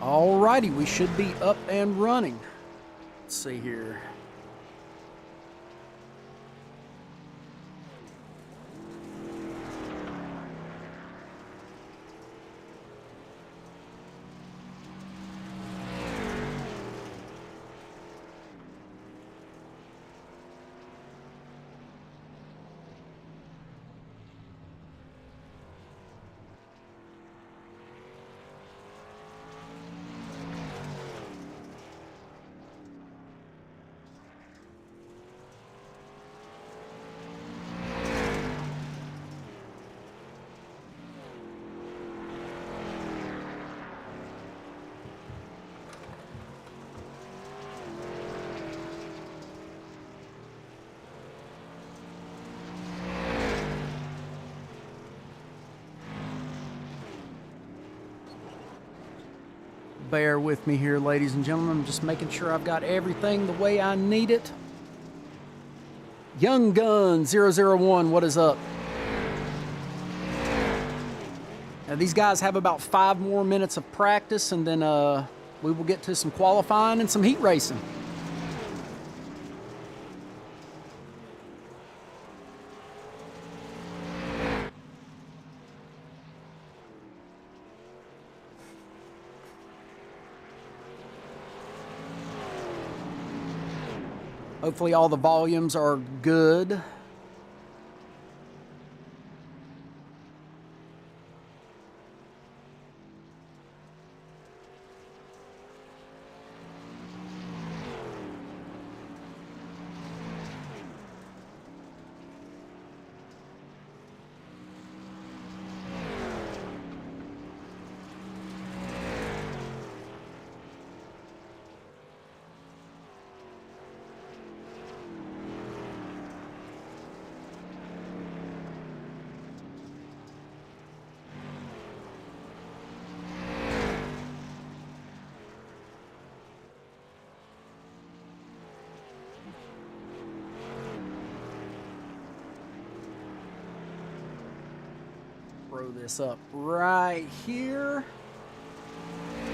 Alrighty, we should be up and running. Let's see here. Bear with me here, ladies and gentlemen. I'm just making sure I've got everything the way I need it. Young Gun 001, what is up? Now, these guys have about 5 more minutes of practice, and then we will get to some qualifying and some heat racing. Hopefully all the volumes are good. throw this up right here.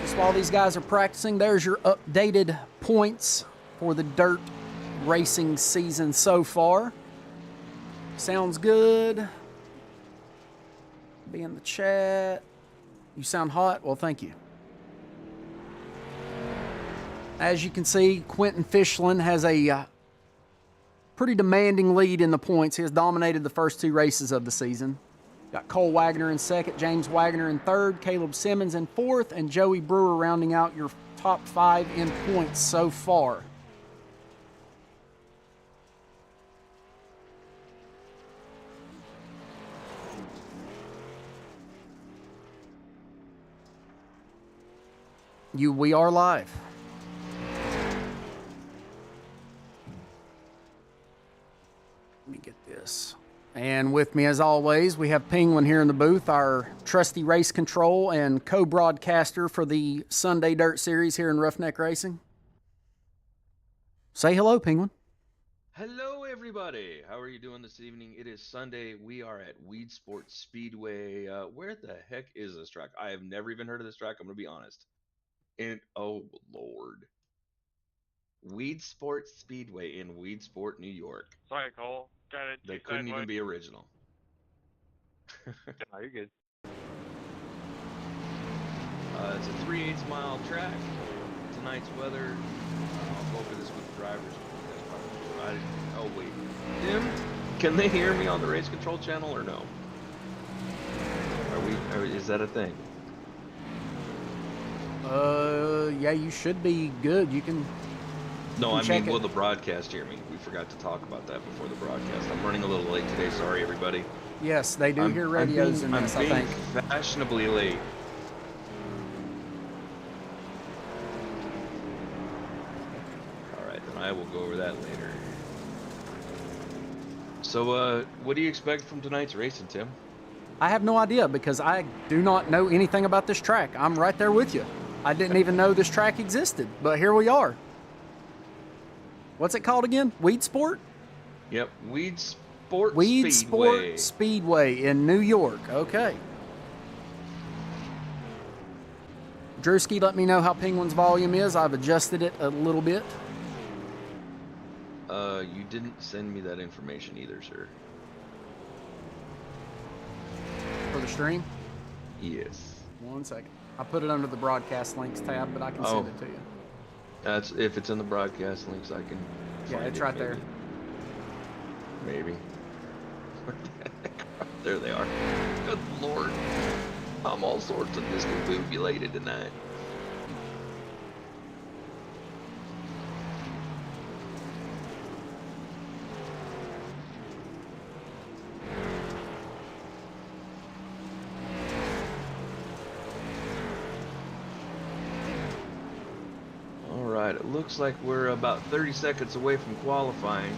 Just while these guys are practicing, there's your updated points for the dirt racing season so far. Sounds good. Be in the chat. You sound hot? Well, thank you. As you can see, Quentin Fischlin has a pretty demanding lead in the points. He has dominated the first 2 races of the season. Got Cole Wagner in second, James Wagner in third, Caleb Simmons in fourth, and Joey Brewer rounding out your top 5 in points so far. We are live. Let me get this. And with me, as always, we have Penguin here in the booth, our trusty race control and co-broadcaster for the Sunday Dirt Series here in Ruff-Neck Racing. Say hello, Penguin. Hello, everybody. How are you doing this evening? It is Sunday. We are at Weedsport Speedway. Where the heck is this track? I have never even heard of this track. I'm going to be honest. And oh, Lord. Weedsport Speedway in Weedsport, New York. Sorry, Cole. Got it. They couldn't even be original. No, you're good. It's a 3/8 mile track. Tonight's weather. I'll go over this with the drivers. Oh, wait. Tim, can they hear me on the race control channel or no? Is that a thing? Yeah, you should be good. You can. No, I mean, will the broadcast hear me? We forgot to talk about that before the broadcast. I'm running a little late today. Sorry, everybody. Yes, they do hear radios in this, I think. I'm being fashionably late. All right, then I will go over that later. So, what do you expect from tonight's racing, Tim? I have no idea because I do not know anything about this track. I'm right there with you. I didn't even know this track existed, but here we are. What's it called again? Weedsport? Yep, Weedsport Speedway in New York. Okay. Drewski, let me know how Penguin's volume is. I've adjusted it a little bit. You didn't send me that information either, sir. For the stream? Yes. 1 second. I put it under the broadcast links tab, but I can send it to you. That's if it's in the broadcast links, I can. Yeah, it's right there. Maybe. There they are. Good Lord. I'm all sorts of discombobulated tonight. It looks like we're about 30 seconds away from qualifying.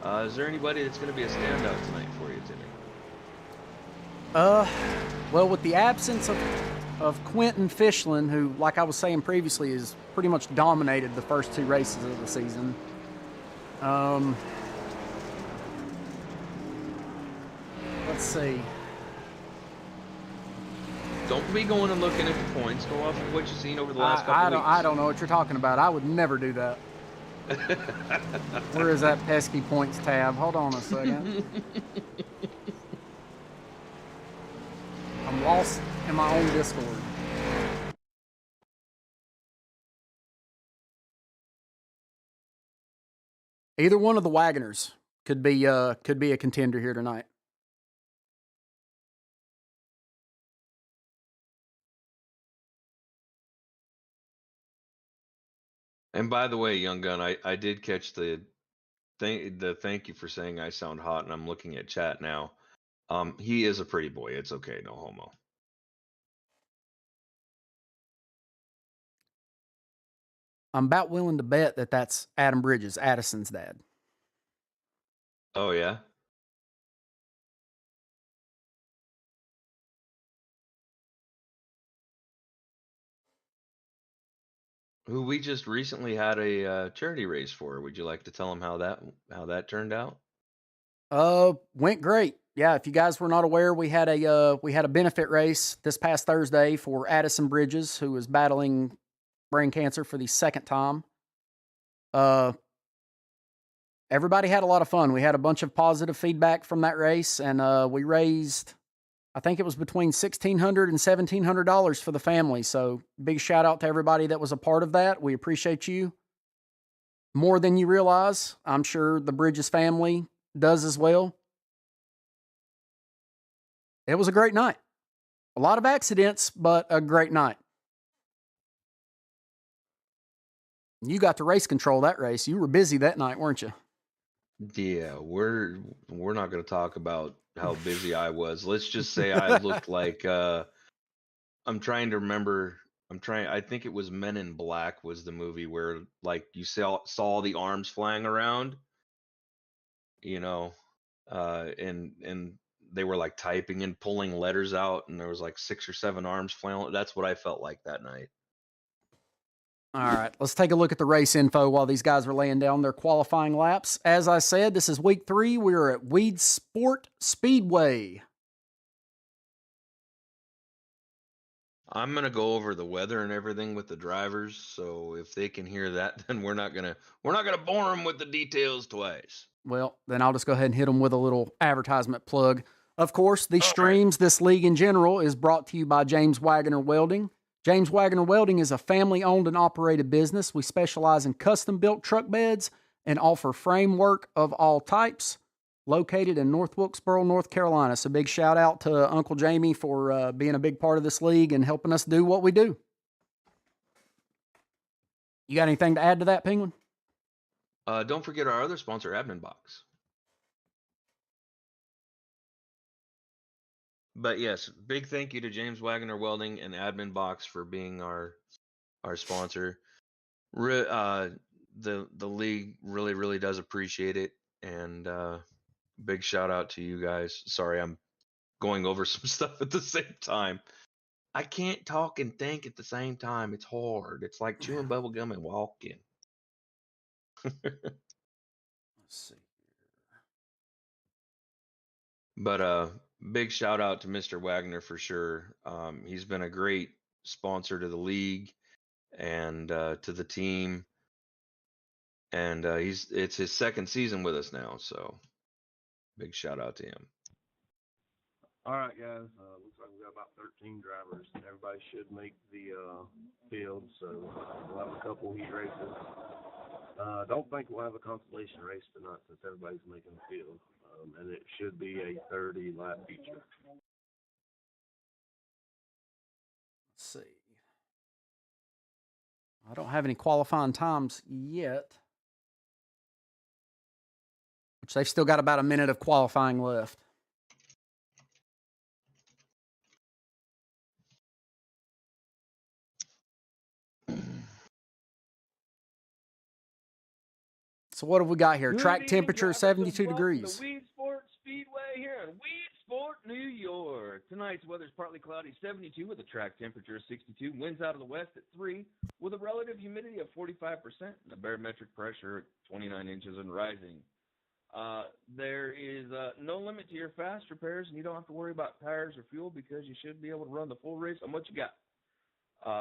Is there anybody that's going to be a standout tonight for you, Timmy? Well, with the absence of Quentin Fischlin, who, like I was saying previously, has pretty much dominated the first 2 races of the season. Let's see. Don't be going and looking at the points. Go off of what you've seen over the last couple weeks. I don't know what you're talking about. I would never do that. Where is that pesky points tab? Hold on a second. I'm lost in my own Discord. Either one of the Wagoners could be a contender here tonight. And by the way, young gun, I did catch the thank you for saying I sound hot, and I'm looking at chat now. He is a pretty boy. It's okay, no homo. I'm about willing to bet that that's Adam Bridges, Addison's dad. Oh yeah. Who we just recently had a charity race for. Would you like to tell him how that turned out? Went great. Yeah, if you guys were not aware, we had a benefit race this past Thursday for Addison Bridges, who is battling brain cancer for the second time. Everybody had a lot of fun. We had a bunch of positive feedback from that race, and we raised, I think it was between $1,600 and $1,700 for the family. So big shout out to everybody that was a part of that. We appreciate you more than you realize. I'm sure the Bridges family does as well. It was a great night. A lot of accidents, but a great night. You got to race control that race. You were busy that night, weren't you? Yeah, we're not going to talk about how busy I was. Let's just say I looked like I'm trying to remember. I think it was Men in Black was the movie where like you saw the arms flying around, you know, and they were like typing and pulling letters out, and there was like 6 or 7 arms flying. That's what I felt like that night. All right, let's take a look at the race info while these guys are laying down their qualifying laps. As I said, this is week 3. We're at Weedsport Speedway. I'm gonna go over the weather and everything with the drivers, so if they can hear that, then we're not gonna bore them with the details twice. Well, then I'll just go ahead and hit them with a little advertisement plug. Of course, the streams, this league in general, is brought to you by James Wagner Welding. James Wagner Welding is a family-owned and operated business. We specialize in custom-built truck beds and offer framework of all types, located in North Wilkesboro, North Carolina. So big shout-out to Uncle Jamie for being a big part of this league and helping us do what we do. You got anything to add to that, Penguin? Don't forget our other sponsor, Admin Box. But yes, big thank you to James Wagner Welding and Admin Box for being our sponsor. The league really does appreciate it, and big shout out to you guys. Sorry, I'm going over some stuff at the same time. I can't talk and think at the same time. It's hard. It's like chewing bubble gum and walking. Let's see. But big shout out to Mr. Wagner for sure. He's been a great sponsor to the league and to the team, and it's his second season with us now, so big shout out to him. All right, guys. Looks like we got about 13 drivers. Everybody should make the field, so we'll have a couple heat races. Don't think we'll have a consolation race tonight since everybody's making the field, and it should be a 30-lap feature. Let's see. I don't have any qualifying times yet, which they've still got about a minute of qualifying left. So what have we got here? Good Track evening, temperature, drivers, 72 and welcome degrees. to Weedsport Speedway here in Weedsport, New York. Tonight's weather's partly cloudy, 72 with a track temperature of 62. Winds out of the west at 3 with a relative humidity of 45% and a barometric pressure at 29 inches and rising. There is no limit to your fast repairs, and you don't have to worry about tires or fuel because you should be able to run the full race on what you got.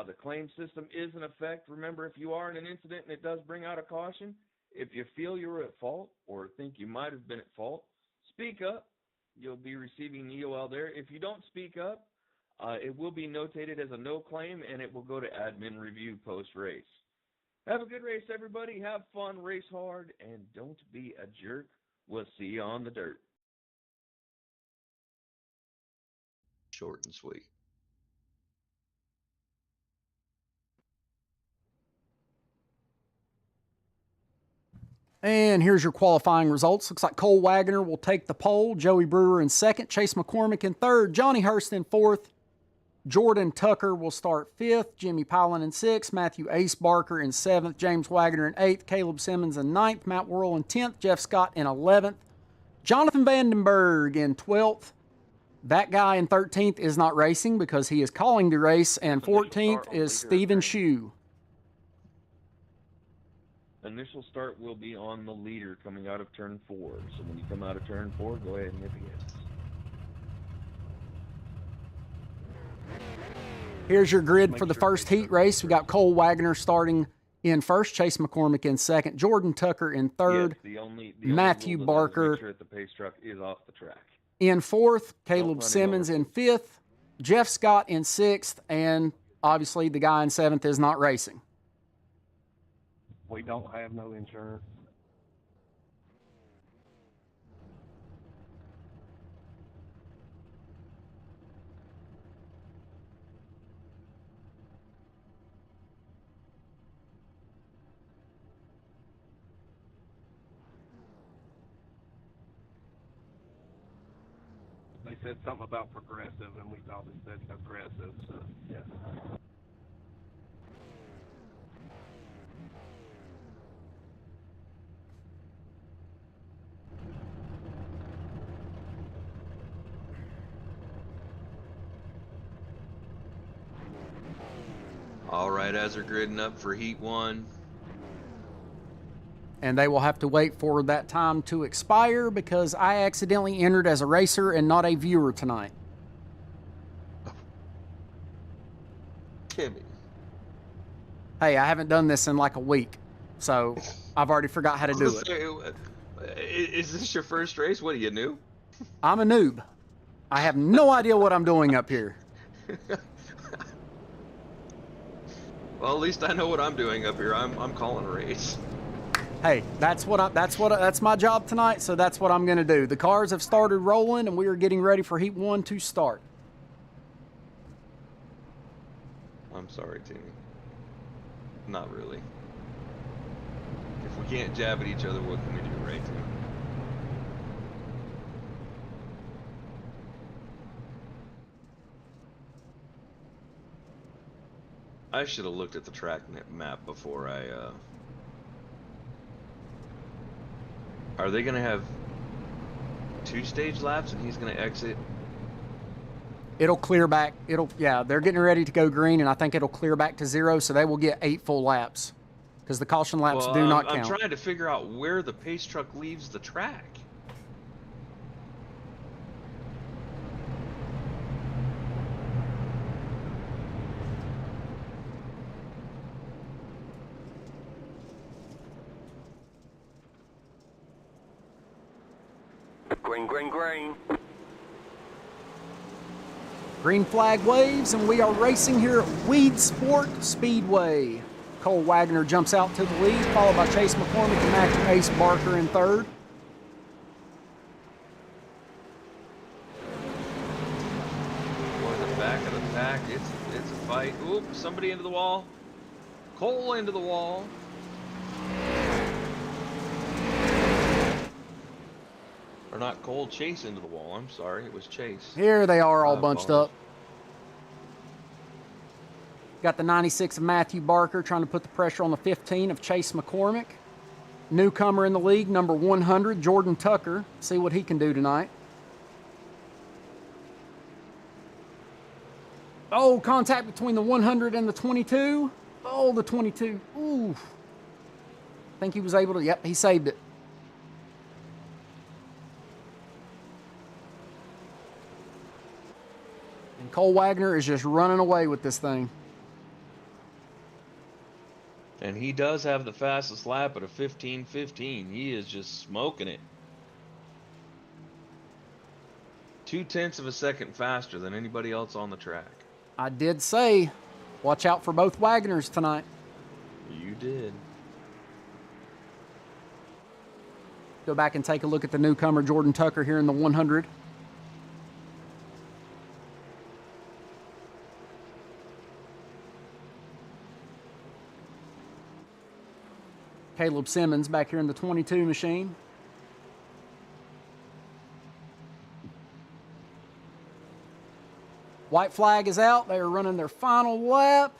The claim system is in effect. Remember, if you are in an incident and it does bring out a caution, if you feel you're at fault or think you might have been at fault, speak up. You'll be receiving an EOL there. If you don't speak up, it will be notated as a no claim, and it will go to admin review post-race. Have a good race, everybody. Have fun, race hard, and don't be a jerk. We'll see you on the dirt. Short and sweet. And here's your qualifying results. Looks like Cole Wagner will take the pole, Joey Brewer in second, Chase McCormick in third, Johnny Hurst in fourth, Jordan Tucker will start fifth, Jimmy Powlin in sixth, Matthew Ace Barker in seventh, James Wagner in eighth, Caleb Simmons in ninth, Matt Worrell in 10th, Jeff Scott in 11th, Jonathan Vandenberg in 12th. That guy in 13th is not racing because he is calling the race, and 14th is Stephen Shue. Initial start will be on the leader coming out of turn 4. So when you come out of turn 4, go ahead and hit the gas. Here's your grid Make for the sure first they heat race. We got Cole Wagner starting in first, Chase McCormick in second, Jordan Tucker in third, Yes, the only Matthew rule to that is Barker make sure that the pace truck is off the track. in fourth, Don't Caleb run him Simmons over. in fifth, Jeff Scott in sixth, and obviously the guy in seventh is not racing. We don't have no insurance. They said something about progressive, and we thought it said aggressive, so, yeah. All right, as they're gridding up for Heat 1. And they will have to wait for that time to expire because I accidentally entered as a racer and not a viewer tonight. Timmy. Hey, I haven't done this in like a week, so I've already forgot how to do it. Is this your first race? What are you, new? I'm a noob. I have no idea what I'm doing up here. Well, at least I know what I'm doing up here. I'm calling a race. Hey, that's my job tonight, so that's what I'm going to do. The cars have started rolling, and we are getting ready for Heat 1 to start. I'm sorry, Timmy. Not really. If we can't jab at each other, what can we do, right, Timmy? I should have looked at the track map before I, Are they going to have 2-stage laps and he's going to exit? It'll clear back. They're getting ready to go green, and I think it'll clear back to 0, so they will get 8 full laps because the caution laps do not count. I'm trying to figure out where the pace truck leaves the track. Green, green, green. Green flag waves, and we are racing here at Weedsport Speedway. Cole Wagner jumps out to the lead, followed by Chase McCormick and Matthew Ace Barker in third. Boy, the back of the pack, it's a fight. Oop, somebody into the wall. Cole into the wall. Or not Cole, Chase into the wall. I'm sorry, it was Chase. Here they are all bunched apologize. up. Got the 96 of Matthew Barker trying to put the pressure on the 15 of Chase McCormick. Newcomer in the league, number 100, Jordan Tucker. See what he can do tonight. Oh, contact between the 100 and the 22. Oh, the 22. Ooh. I think he was able to, yep, he saved it. And Cole Wagner is just running away with this thing. And he does have the fastest lap at a 15:15. He is just smoking it. 0.2 of a second faster than anybody else on the track. I did say, watch out for both Wagners tonight. You did. Go back and take a look at the newcomer, Jordan Tucker, here in the 100. Caleb Simmons back here in the 22 machine. White flag is out. They are running their final lap.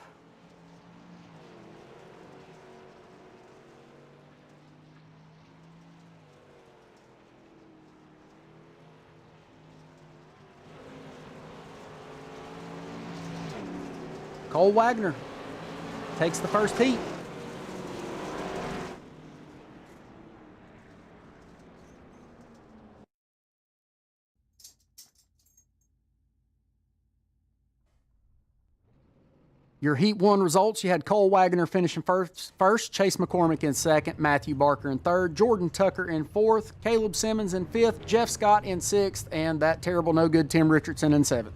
Cole Wagner takes the first heat. Your Heat 1 results, you had Cole Wagner finishing first, Chase McCormick in second, Matthew Barker in third, Jordan Tucker in fourth, Caleb Simmons in fifth, Jeff Scott in sixth, and that terrible no-good Tim Richardson in seventh.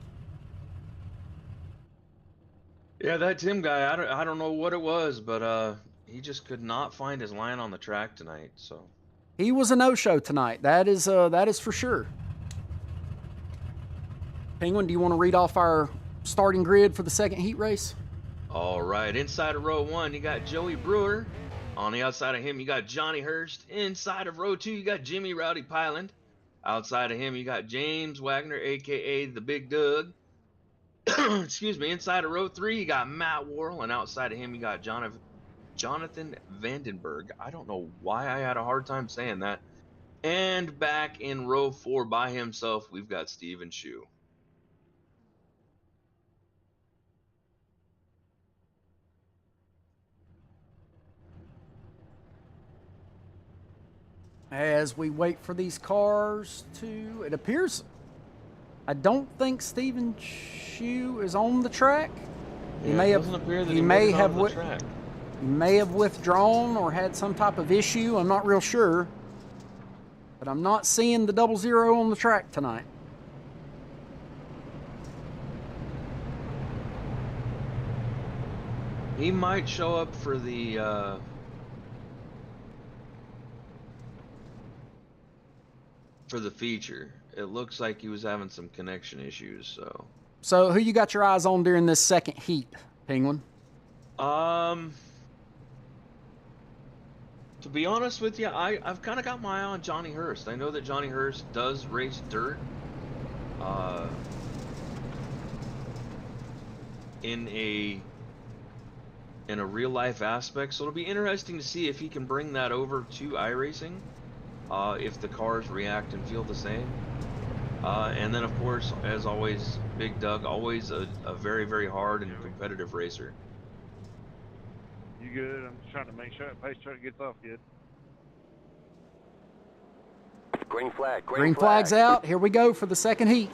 Yeah, that Tim guy, I don't know what it was, but he just could not find his line on the track tonight. So he was a no-show tonight. That is for sure. Penguin, do you want to read off our starting grid for the second heat race? all right, inside of row 1, you got Joey Brewer. On the outside of him, you got Johnny Hurst. Inside of row 2, you got Jimmy Rowdy Pyland. Outside of him, you got James Wagner, aka the Big Doug. Excuse me. Inside of row 3, you got Matt Worrell, and outside of him, you got Jonathan Vandenberg. I don't know why I had a hard time saying that. And back in row 4 by himself, we've got Steven Shue. As we wait for these cars to, it appears, I don't think Steven Shue is on the track. He may have withdrawn or had some type of issue. I'm not real sure. But I'm not seeing the 00 on the track tonight. He might show up for the feature. It looks like he was having some connection issues, so. So who you got your eyes on during this second heat, Penguin? To be honest with you, I've kind of got my eye on Johnny Hurst. I know that Johnny Hurst does race dirt in a real life aspect, so it'll be interesting to see if he can bring that over to iRacing, if the cars react and feel the same. And then, of course, as always, Big Doug, always a very, very hard and competitive racer. You good? I'm just trying to make sure that pace truck gets off good. Green flag. Green flag's out. Here we go for the second heat.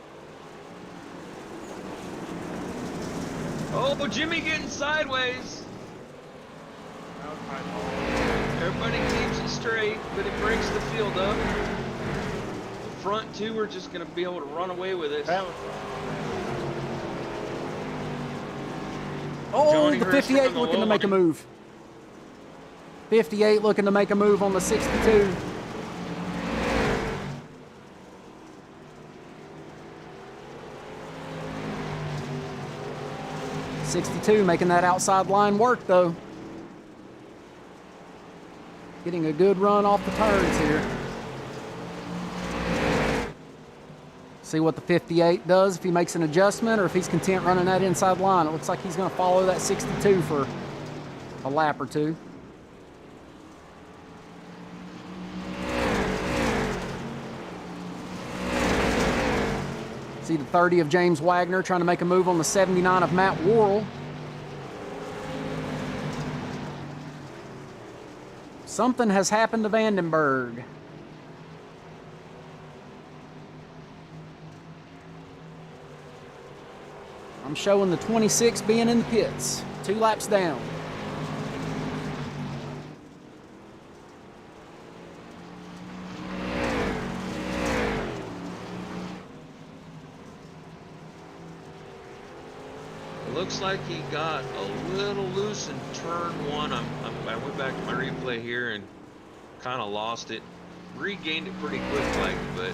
Oh, Jimmy getting sideways. That was my fault. Everybody keeps it straight, but it breaks the field up. The front two are just going to be able to run away with it. That was Oh, Johnny the Hurst 58 on the looking to low make a line. move. 58 looking to make a move on the 62. '62 making that outside line work though. Getting a good run off the turns here. See what the 58 does, if he makes an adjustment or if he's content running that inside line. It looks like he's going to follow that 62 for a lap or two. See the 30 of James Wagner trying to make a move on the 79 of Matt Worrell. Something has happened to Vandenberg. I'm showing the 26 being in the pits, 2 laps down. Looks like he got a little loose in turn 1. I went back to my replay here and kind of lost it. Regained it pretty quick, but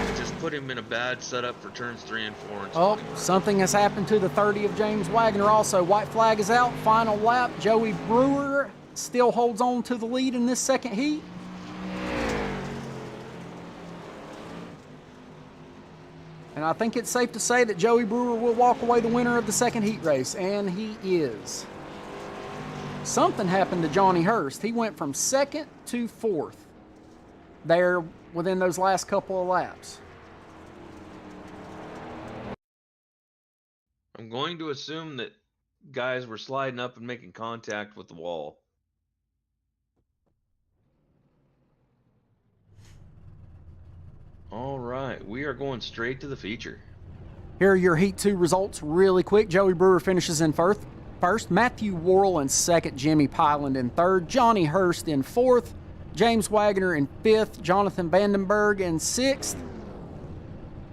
it just put him in a bad setup for turns 3 and 4. Oh, something has happened to the 30 of James Wagner also. White flag is out, final lap. Joey Brewer still holds on to the lead in this second heat. And I think it's safe to say that Joey Brewer will walk away the winner of the second heat race, and he is. Something happened to Johnny Hurst. He went from second to fourth there within those last couple of laps. I'm going to assume that guys were sliding up and making contact with the wall. All right, we are going straight to the feature. Here are your Heat 2 results really quick. Joey Brewer finishes in first. Matthew Worrell in second. Jimmy Pyland in third. Johnny Hurst in fourth. James Wagner in fifth. Jonathan Vandenberg in sixth.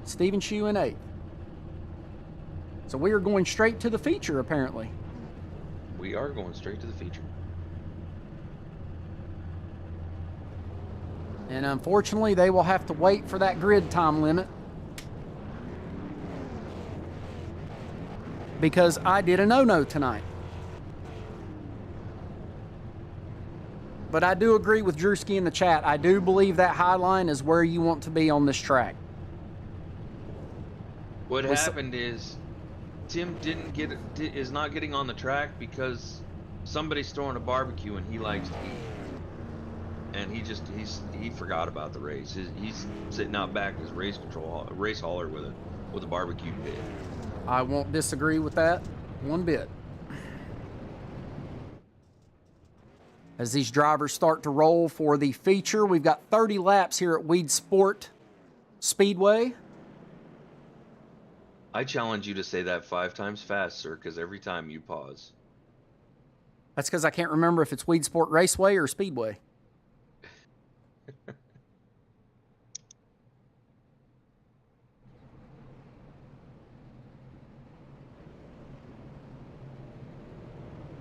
Stephen Shue in eighth. So we are going straight to the feature, apparently. We are going straight to the feature. And unfortunately, they will have to wait for that grid time limit. Because I did a no-no tonight. But I do agree with Drewski in the chat. I do believe that high line is where you want to be on this track. What happened is Tim is not getting on the track because somebody's throwing a barbecue and he likes to eat. And he forgot about the race. He's sitting out back as race hauler with a barbecue pit. I won't disagree with that one bit. As these drivers start to roll for the feature, we've got 30 laps here at Weedsport Speedway. I challenge you to say that 5 times fast, sir, because every time you pause. That's because I can't remember if it's Weedsport Raceway or Speedway.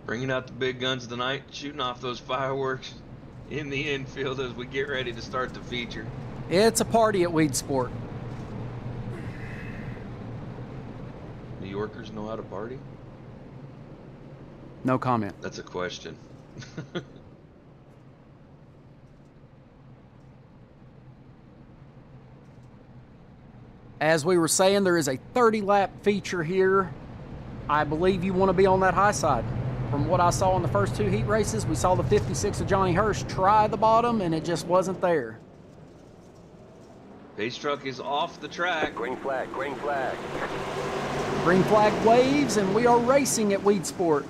Bringing out the big guns tonight, shooting off those fireworks in the infield as we get ready to start the feature. It's a party at Weedsport. New Yorkers know how to party? No comment. That's a question. As we were saying, there is a 30-lap feature here. I believe you want to be on that high side. From what I saw in the first 2 heat races, we saw the 56 of Johnny Hurst try the bottom, and it just wasn't there. Pace truck is off the track. Green flag, green flag. Green flag waves, and we are racing at Weedsport.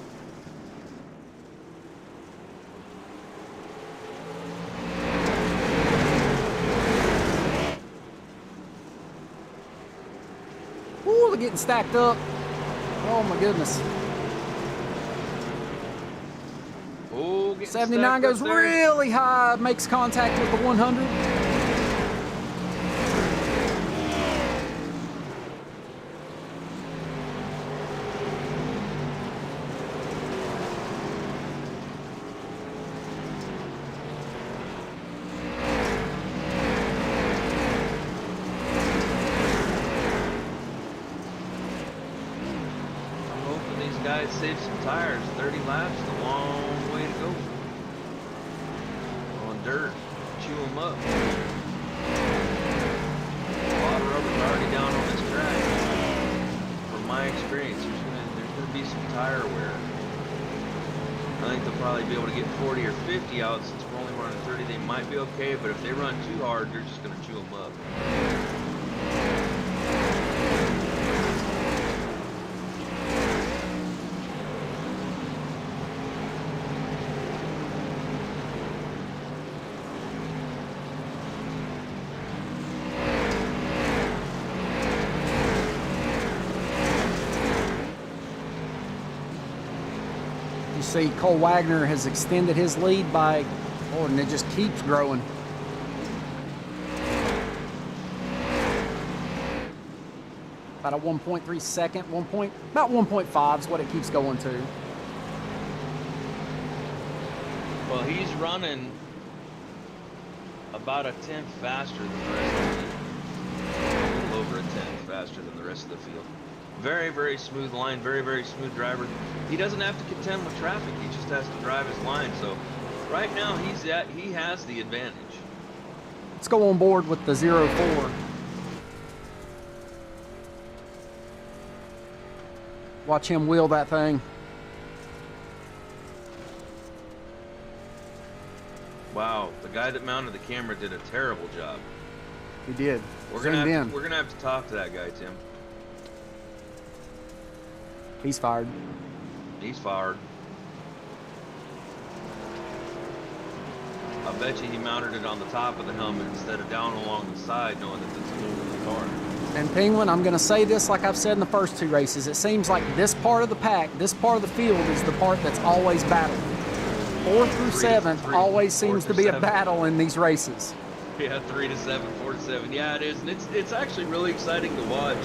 Ooh, they're getting stacked up. Oh my goodness. Oh, 79 goes really high, makes contact with the 100. I'm hoping these guys save some tires. 30 laps is a long way to go. On dirt, chew them up. A lot of rubber's already down on this track. From my experience, there's gonna be some tire wear. I think they'll probably be able to get 40 or 50 out since we're only running 30. They might be okay, but if they run too hard, they're just gonna chew them up. You see Cole Wagner has extended his lead by, oh, and it just keeps growing. About a 1.3 second, about 1.5 is what it keeps going to. Well, he's running about a tenth faster than the rest of the field. A little over a tenth faster than the rest of the field. Very, very smooth line, very, very smooth driver. He doesn't have to contend with traffic. He just has to drive his line. So right now he has the advantage. Let's go on board with the 04. Watch him wheel that thing. Wow, the guy that mounted the camera did a terrible job. He did. We're gonna have to talk to that guy, Tim. He's fired. He's fired. I bet you he mounted it on the top of the helmet instead of down along the side, knowing that it's holding the car. And Penguin, I'm going to say this like I've said in the first 2 races. It seems like this part of the pack, this part of the field is the part that's always battling. 4 through 7 always seems to be a battle in these races. Yeah, 3 to 7, 4 to 7. Yeah, it is, and it's actually really exciting to watch.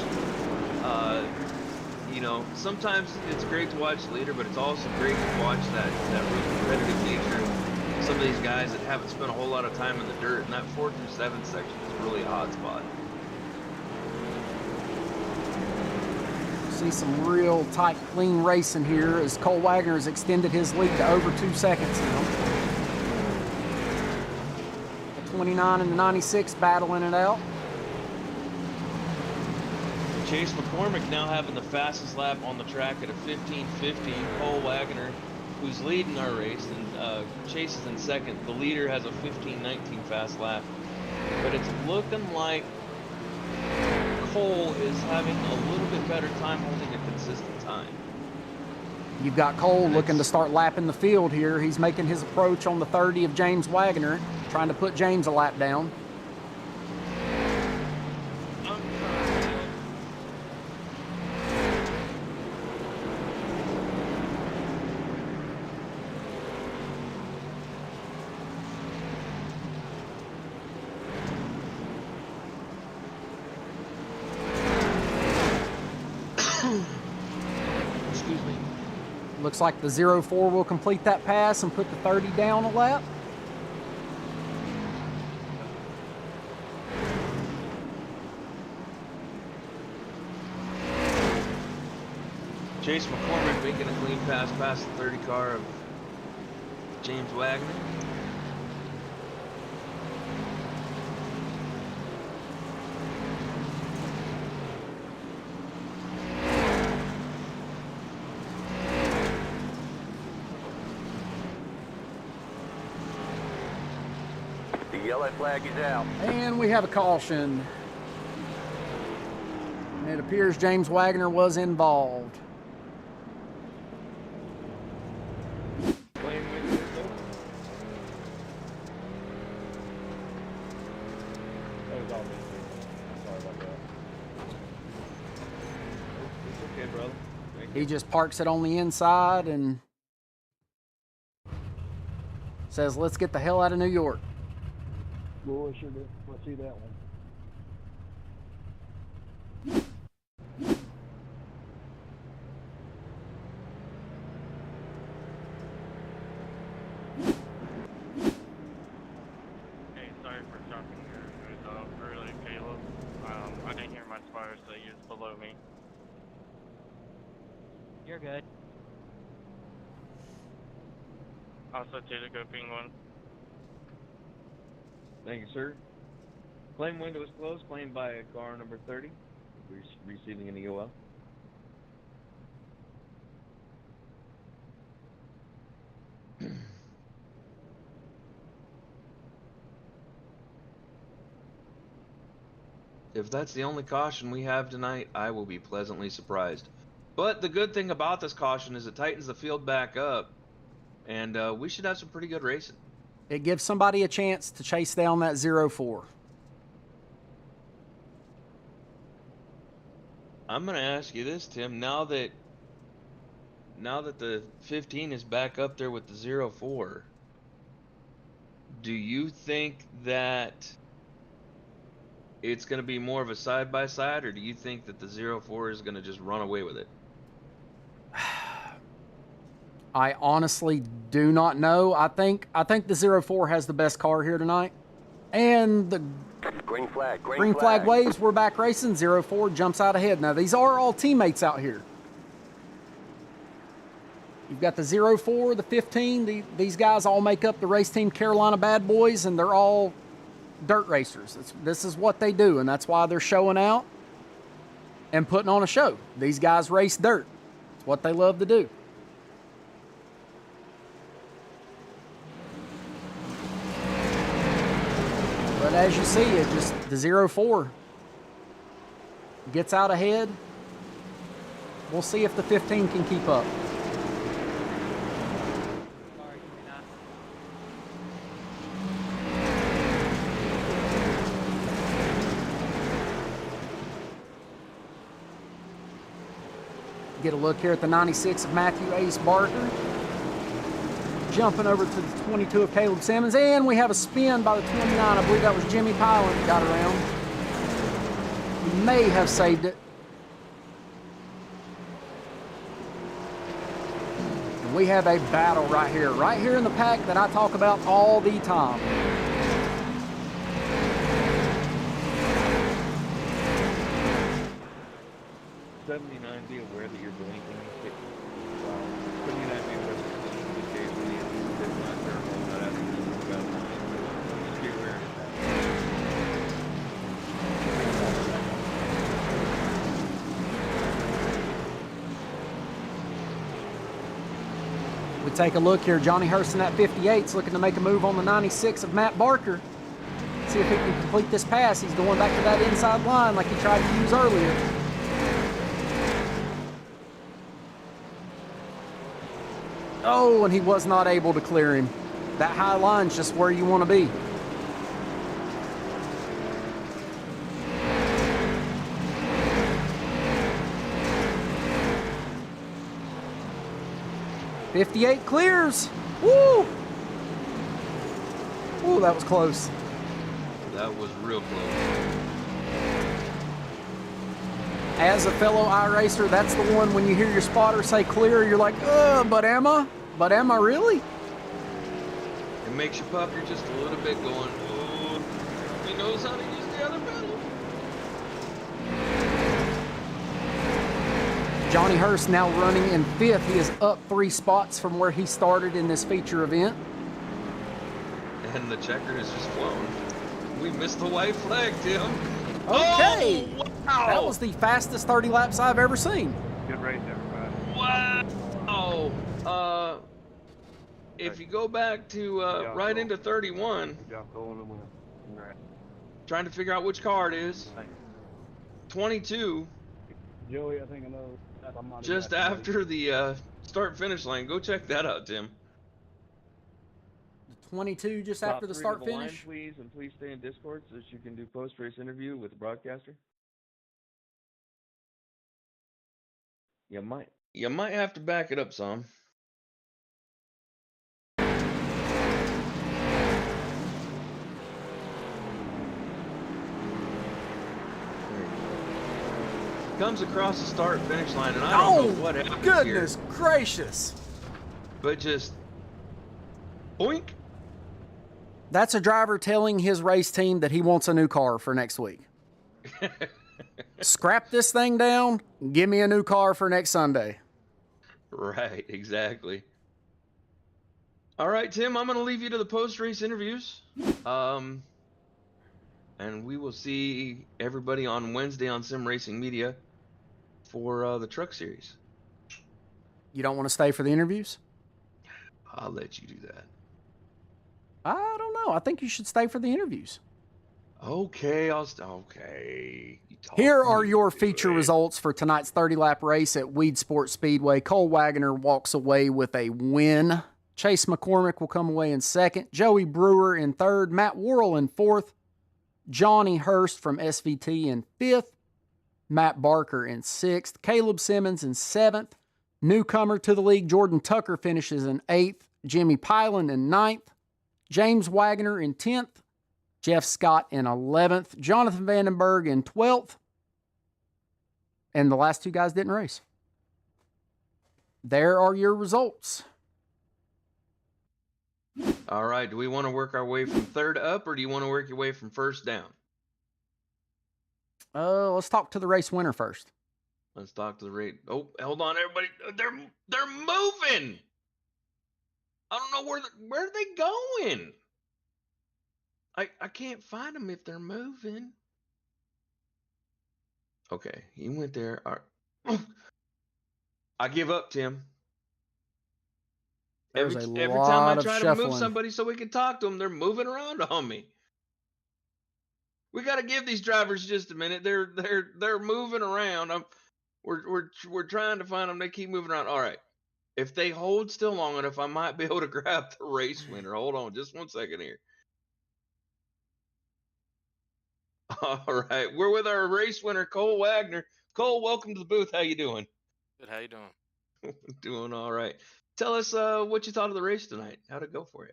You know, sometimes it's great to watch the leader, but it's also great to watch that real competitive nature. Some of these guys that haven't spent a whole lot of time in the dirt, and that 4 through 7 section is really a hot spot. See some real tight, clean racing here as Cole Wagner has extended his lead to over 2 seconds now. The 29 and the 96 battling it out. Chase McCormick now having the fastest lap on the track at a 15:50. Cole Wagner, who's leading our race, and Chase is in second. The leader has a 15:19 fast lap, but it's looking like Cole is having a little bit better time holding a consistent time. You've got Cole looking to start lapping the field here. He's making his approach on the 30 of James Wagner, trying to put James a lap down. Excuse me. Looks like the 04 will complete that pass and put the 30 down a lap. Chase McCormick making a clean pass past the 30 car of James Wagner. The yellow flag is out. And we have a caution. And it appears James Wagner was involved. Okay, brother. He just parks it on the inside and says, let's get the hell out of New York. Boy, sure did. Let's see that one. Hey, sorry for stopping you. It was early, Caleb. I didn't hear my spotter, so you're below me. You're good. Also, to the go Penguin. Thank you, sir. Claim window is closed. Claimed by car number 30. Receiving an EOL. If that's the only caution we have tonight, I will be pleasantly surprised. But the good thing about this caution is it tightens the field back up, and we should have some pretty good racing. It gives somebody a chance to chase down that 04. I'm going to ask you this, Tim. Now that the 15 is back up there with the 04, do you think that it's going to be more of a side-by-side, or do you think that the 04 is going to just run away with it? I honestly do not know. I think the 04 has the best car here tonight. And the Green flag. green flag waves, we're back racing. 04 jumps out ahead. Now, these are all teammates out here. You've got the 04, the 15. These guys all make up the race team Carolina Bad Boys, and they're all dirt racers. This is what they do, and that's why they're showing out and putting on a show. These guys race dirt. It's what they love to do. But as you see, it just the 04 gets out ahead. We'll see if the 15 can keep up. Sorry, you may not. Get a look here at the 96 of Matthew Ace Barker. Jumping over to the 22 of Caleb Simmons. And we have a spin by the 29. I believe that was Jimmy Pilot that got around. He may have saved it. And we have a battle right here in the pack that I talk about all the time. Be aware that you're blinking. 79 be aware that the case when you did not turn on that after you got just be aware of that. We take a look here. Johnny Hurst in that 58's looking to make a move on the 96 of Matt Barker. See if he can complete this pass. He's going back to that inside line like he tried to use earlier. Oh, and he was not able to clear him. That high line's just where you want to be. .58 clears. Woo! Ooh, that was close. That was real close. As a fellow iRacer, that's the one when you hear your spotter say clear, you're like, but am I? But am I really? It makes you pucker just a little bit going, oh, he knows how to use the other pedal. Johnny Hurst now running in 5th. He is up 3 spots from where he started in this feature event. And the checker has just flown. We missed the white flag, Tim. Okay. Oh, wow. That was the fastest 30 laps I've ever seen. Good race, everybody. Wow. If you go back to right into 31, Good job, Cole, and win. Right. trying to figure out which car it is. 22, Joey, I think I know. I might have just got somebody. after the start-finish line. Go check that out, Tim. 22 just Top after the 3 start to the line, finish. please, and please stay in Discord so that you can do post-race interview with the broadcaster. You might have to back it up some. Comes across the start finish line, and I don't know what happened goodness here, gracious. but just boink. That's a driver telling his race team that he wants a new car for next week. Scrap this thing down, give me a new car for next Sunday. Right, exactly. All right, Tim, I'm going to leave you to the post-race interviews. And we will see everybody on Wednesday on Sim Racing Media for the Truck Series. You don't want to stay for the interviews? I'll let you do that. I don't know. I think you should stay for the interviews. Okay, okay. Here are your feature results for tonight's 30-lap race at Weedsport Speedway. Cole Wagner walks away with a win. Chase McCormick will come away in 2nd. Joey Brewer in 3rd. Matt Worrell in 4th. Johnny Hurst from SVT in 5th. Matt Barker in 6th. Caleb Simmons in 7th. Newcomer to the league, Jordan Tucker finishes in 8th. Jimmy Pilan in 9th. James Wagner in 10th. Jeff Scott in 11th. Jonathan Vandenberg in 12th. And the last 2 guys didn't race. There are your results. All right, do we want to work our way from 3rd up, or do you want to work your way from 1st down? Let's talk to the race winner first. Let's talk to the rate. Oh, hold on, everybody. They're moving. I don't know where are they going. I can't find them if they're moving. Okay, he went there. All right. I give up, Tim. Every time I try to move somebody so we can talk to them, they're moving around on me. We got to give these drivers just a minute. They're moving around. We're trying to find them. They keep moving around. All right. If they hold still long enough, I might be able to grab the race winner. Hold on, just 1 second here. All right, we're with our race winner, Cole Wagner. Cole, welcome to the booth. How you doing? Good. How you doing? Doing all right. Tell us what you thought of the race tonight. How'd it go for you?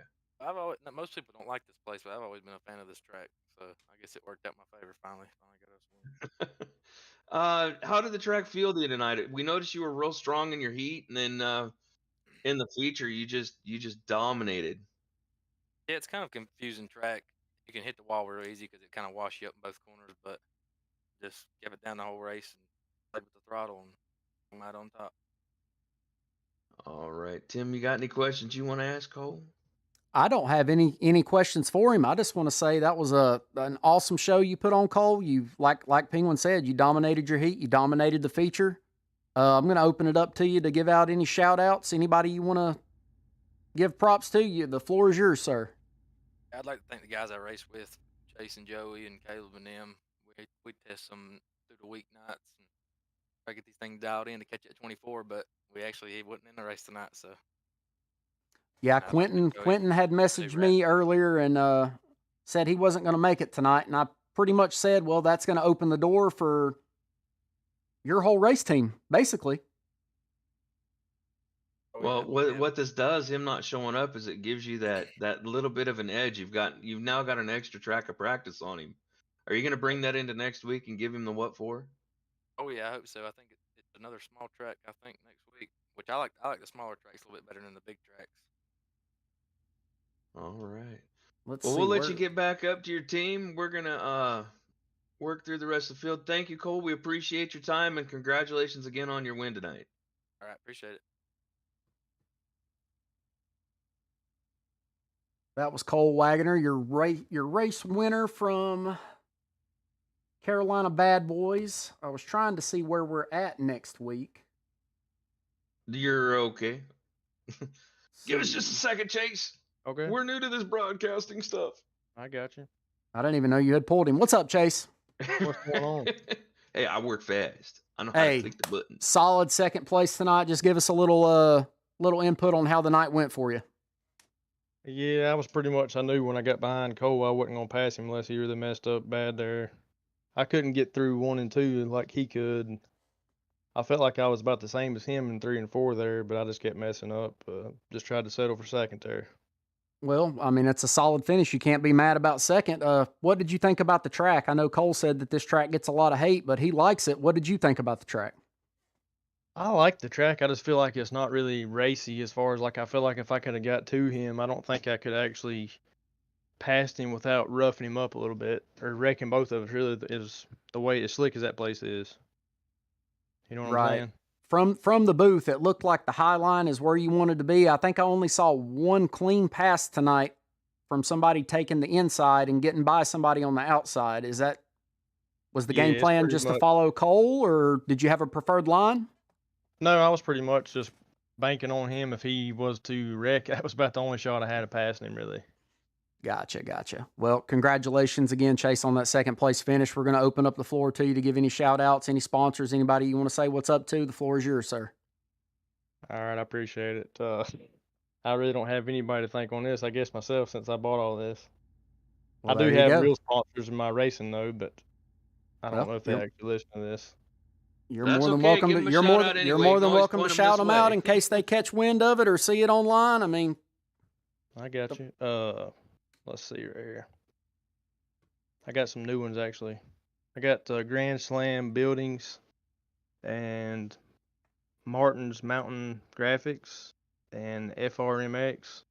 Most people don't like this place, but I've always been a fan of this track. So I guess it worked out my favor finally. Finally got us a win. How did the track feel to you tonight? We noticed you were real strong in your heat, and then in the feature, you just dominated. Yeah, it's kind of a confusing track. You can hit the wall real easy because it kind of washes you up in both corners, but just give it down the whole race and play with the throttle and come out on top. All right, Tim, you got any questions you want to ask Cole? I don't have any questions for him. I just want to say that was an awesome show you put on, Cole. You like Penguin said, you dominated your heat, you dominated the feature. I'm going to open it up to you to give out any shout outs. Anybody you want to give props to, you the floor is yours, sir. I'd like to thank the guys I raced with, Chase and Joey and Caleb and them. We test them through the weeknights and try to get these things dialed in to catch it at 24, but he wasn't in the race tonight, so. Yeah, I'd like to thank Joey. Quentin had messaged me earlier and said he wasn't going to make it tonight, and I pretty much said, well, that's going to open the door for your whole race team, basically. Well, what this does, him not showing up, is it gives you that little bit of an edge. You've now got an extra track of practice on him. Are you going to bring that into next week and give him the what for? Oh yeah, I hope so. I think it's another small track. I think next week, which I like the smaller tracks a little bit better than the big tracks. All right. We'll let you get back up to your team. We're gonna work through the rest of the field. Thank you, Cole. We appreciate your time and congratulations again on your win tonight. All right, appreciate it. That was Cole Wagner, your race winner from Carolina Bad Boys. I was trying to see where we're at next week. You're okay. Give us just a second, Chase. Okay. We're new to this broadcasting stuff. I got you. I didn't even know you had pulled him. What's up, Chase? What's going on? Hey, I work fast. I know how to click the buttons. Solid second place tonight. Just give us a little input on how the night went for you. Yeah, I was pretty much. I knew when I got behind Cole, I wasn't gonna pass him unless he really messed up bad there. I couldn't get through 1 and 2 like he could. I felt like I was about the same as him in 3 and 4 there, but I just kept messing up. Just tried to settle for second there. Well, I mean, it's a solid finish. You can't be mad about second. What did you think about the track? I know Cole said that this track gets a lot of hate, but he likes it. What did you think about the track? I like the track. I just feel like it's not really racy as far as like I feel like if I could have got to him, I don't think I could actually passed him without roughing him up a little bit or wrecking both of us. Really, is the way as slick as that place is. You know what I'm saying? From the booth, it looked like the high line is where you wanted to be. I think I only saw one clean pass tonight from somebody taking the inside and getting by somebody on the outside. Was the game plan just to follow Cole, or did you have a preferred line? No, I was pretty much just banking on him. If he was to wreck, that was about the only shot I had of passing him, really. Gotcha. Well, congratulations again, Chase, on that second place finish. We're going to open up the floor to you to give any shout outs, any sponsors, anybody you want to say what's up to. The floor is yours, sir. All right, I appreciate it. I really don't have anybody to thank on this. I guess myself, since I bought all this. Well, I do have real sponsors in my racing though, but I don't know if they actually listen to this. You're more than welcome to. You're more than welcome to shout them out in case they catch wind of it or see it online. I mean, I got you. Let's see right here. I got some new ones actually. I got Grand Slam Buildings and Martin's Mountain Graphics and FRMX,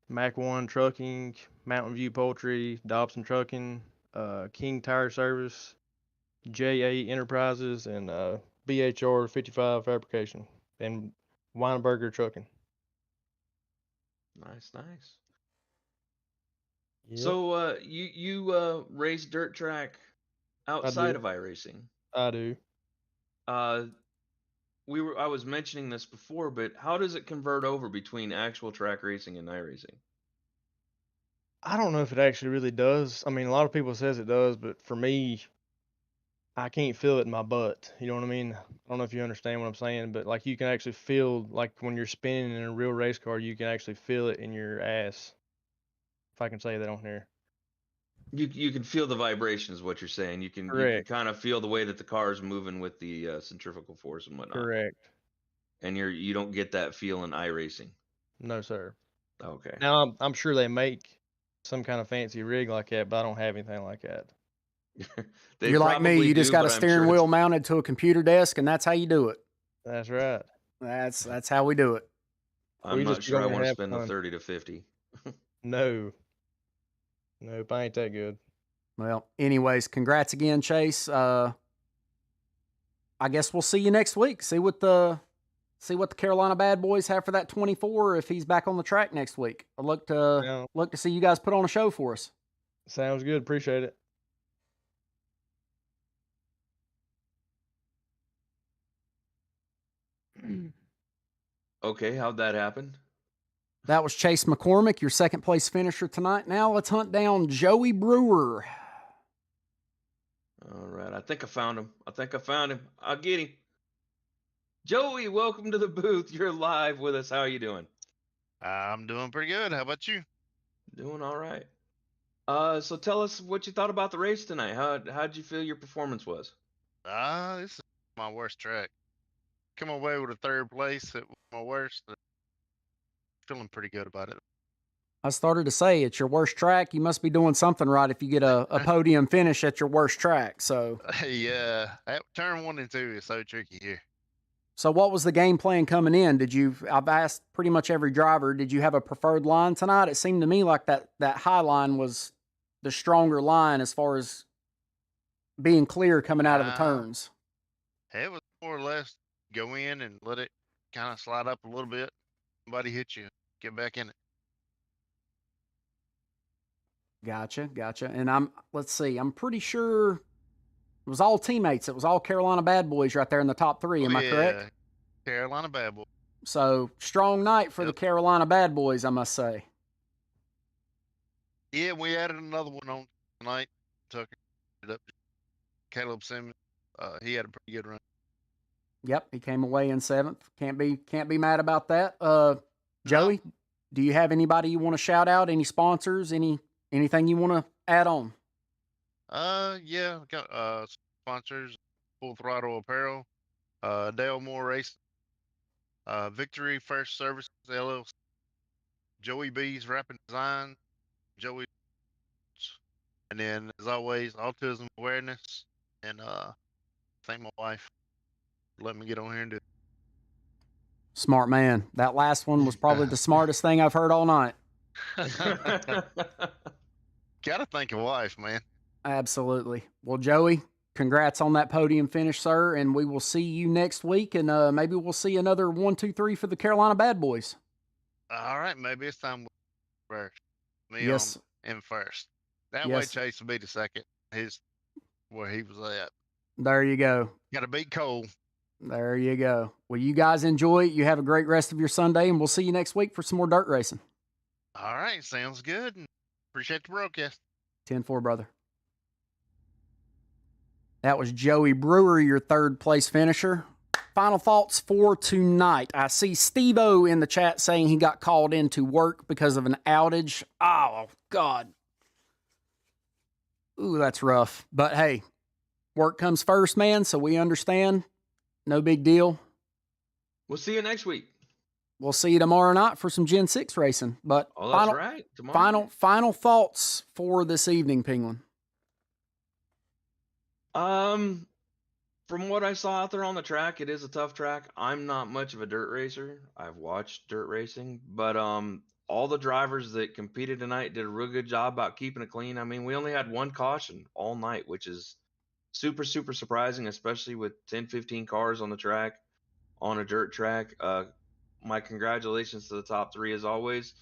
Mac 1 Trucking, Mountain View Poultry, Dobson Trucking, King Tire Service, JA Enterprises, and BHR 55 Fabrication, and Weinberger Trucking. Nice. Yep. So you race dirt track outside of iRacing? I do. I was mentioning this before, but how does it convert over between actual track racing and iRacing? I don't know if it actually really does. I mean, a lot of people says it does, but for me, I can't feel it in my butt. You know what I mean? I don't know if you understand what I'm saying, but like you can actually feel, like when you're spinning in a real race car, you can actually feel it in your ass. If I can say that on here. You can feel the vibration, is what you're saying. You can Correct. kind of feel the way that the car is moving with the centrifugal force and whatnot. Correct. And you don't get that feel in iRacing. No, sir. Okay. Now I'm sure they make some kind of fancy rig like that, but I don't have anything like that. They You're like me. probably You just do, got a but I'm steering sure wheel it's- mounted to a computer desk, and that's how you do it. That's right. That's how we do it. I'm We not just sure I gonna want to have spend the fun. 30 to 50. No. Nope, I ain't that good. Well, anyways, congrats again, Chase. I guess we'll see you next week. See what the Carolina Bad Boys have for that 24 if he's back on the track next week. I look to see you guys put on a show for us. Sounds good. Appreciate it. Okay, how'd that happen? That was Chase McCormick, your second place finisher tonight. Now let's hunt down Joey Brewer. All right, I think I found him. I'll get him. Joey, welcome to the booth. You're live with us. How are you doing? I'm doing pretty good. How about you? Doing all right. So tell us what you thought about the race tonight. How'd you feel your performance was? This is my worst track. Come away with a third place. It was my worst. Feeling pretty good about it. I started to say it's your worst track. You must be doing something right if you get a podium finish at your worst track. So, Yeah, turn 1 and 2 is so tricky here. So what was the game plan coming in? I've asked pretty much every driver, did you have a preferred line tonight? It seemed to me like that high line was the stronger line as far as being clear coming out of the turns. It was more or less go in and let it kind of slide up a little bit. Somebody hit you, get back in it. Gotcha. And let's see, I'm pretty sure it was all teammates. It was all Carolina Bad Boys right there in the top 3. Am I correct? Carolina Bad Boys. So strong night for the Carolina Bad Boys, I must say. Yeah, we added another one on tonight. Tucker it up. Caleb Simmons. He had a pretty good run. Yep, he came away in 7th. Can't be mad about that. Joey, do you have anybody you want to shout out? Any sponsors? Anything you want to add on? Yeah, got sponsors: Full Throttle Apparel, Dale Moore Racing, Victory First Services LLC, Joey B's Rapid Design, Joey, and then as always, autism awareness, and thank my wife for letting me get on here and do it. Smart man. That last one was probably the smartest thing I've heard all night. Gotta thank your wife, man. Absolutely. Well, Joey, congrats on that podium finish, sir, and we will see you next week, and maybe we'll see another 1, 2, 3 for the Carolina Bad Boys. All right, maybe it's time first. Me Yes. in first. That Yes. way Chase will be the second. Where he was at. There you go. Got to beat Cole. There you go. Well, you guys enjoy it. You have a great rest of your Sunday, and we'll see you next week for some more dirt racing. All right, sounds good. Appreciate the broadcast. 10-4, brother. That was Joey Brewer, your third place finisher. Final thoughts for tonight. I see Steve-O in the chat saying he got called into work because of an outage. Oh, God. Ooh, that's rough. But hey, work comes first, man, so we understand. No big deal. We'll see you next week. We'll see you tomorrow night for some Gen 6 racing. But that's right. Tomorrow final thoughts for this evening, Penguin. From what I saw out there on the track, it is a tough track. I'm not much of a dirt racer. I've watched dirt racing, but all the drivers that competed tonight did a real good job about keeping it clean. I mean, we only had one caution all night, which is super, super surprising, especially with 10, 15 cars on the track on a dirt track. My congratulations to the top 3 as always,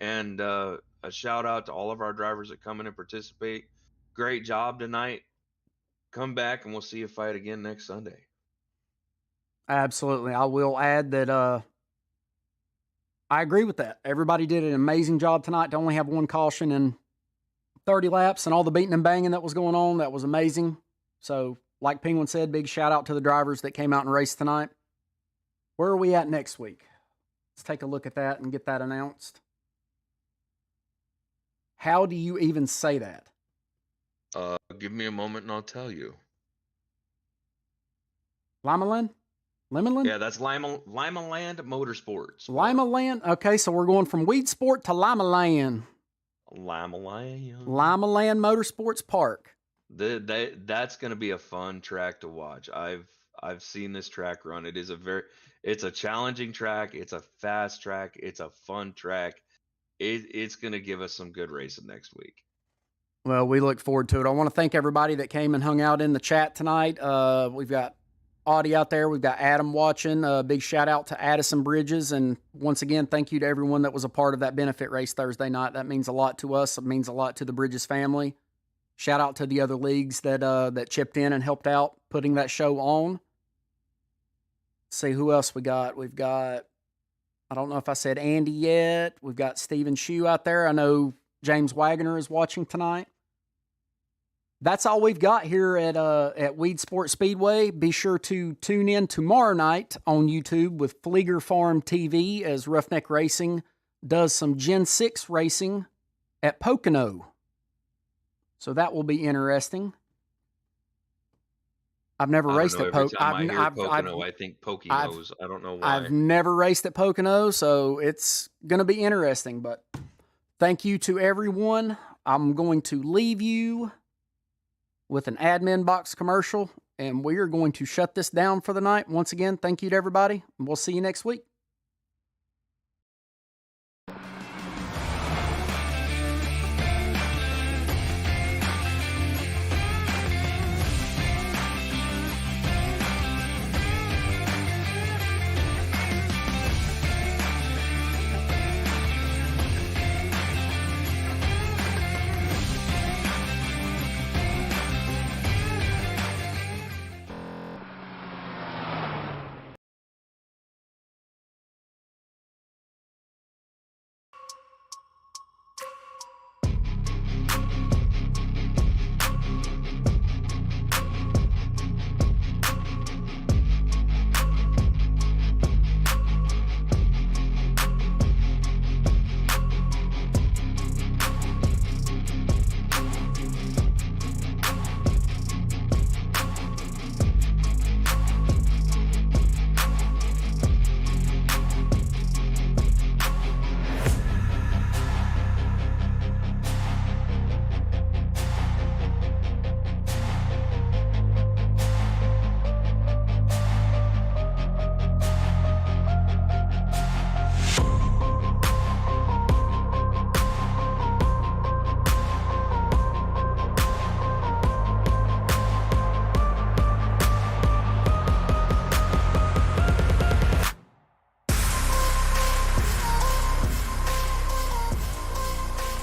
and a shout out to all of our drivers that come in and participate. Great job tonight. Come back and we'll see you fight again next Sunday. Absolutely. I will add that I agree with that. Everybody did an amazing job tonight to only have one caution in 30 laps, and all the beating and banging that was going on. That was amazing. So, like Penguin said, big shout out to the drivers that came out and raced tonight. Where are we at next week? Let's take a look at that and get that announced. How do you even say that? Give me a moment and I'll tell you. Limaland? Limaland? Yeah, that's Limaland Motorsports. Limaland? Okay, so we're going from Weedsport to Limaland. Limaland. Limaland Motorsports Park. That's going to be a fun track to watch. I've seen this track run. It's a challenging track. It's a fast track. It's a fun track. It's going to give us some good racing next week. Well, we look forward to it. I want to thank everybody that came and hung out in the chat tonight. We've got Audie out there. We've got Adam watching. Big shout out to Addison Bridges. And once again, thank you to everyone that was a part of that benefit race Thursday night. That means a lot to us. It means a lot to the Bridges family. Shout out to the other leagues that chipped in and helped out putting that show on. Let's see who else we got. We've got, I don't know if I said Andy yet. We've got Steven Shue out there. I know James Wagner is watching tonight. That's all we've got here at Weedsport Speedway. Be sure to tune in tomorrow night on YouTube with Flieger Farm TV as Ruff-Neck Racing does some Gen 6 racing at Pocono. So that will be interesting. I've never raced at Pocono. I think Poconos. I don't know why. I've never raced at Pocono, so it's going to be interesting. But thank you to everyone. I'm going to leave you with an admin box commercial, and we are going to shut this down for the night. Once again, thank you to everybody, and we'll see you next week.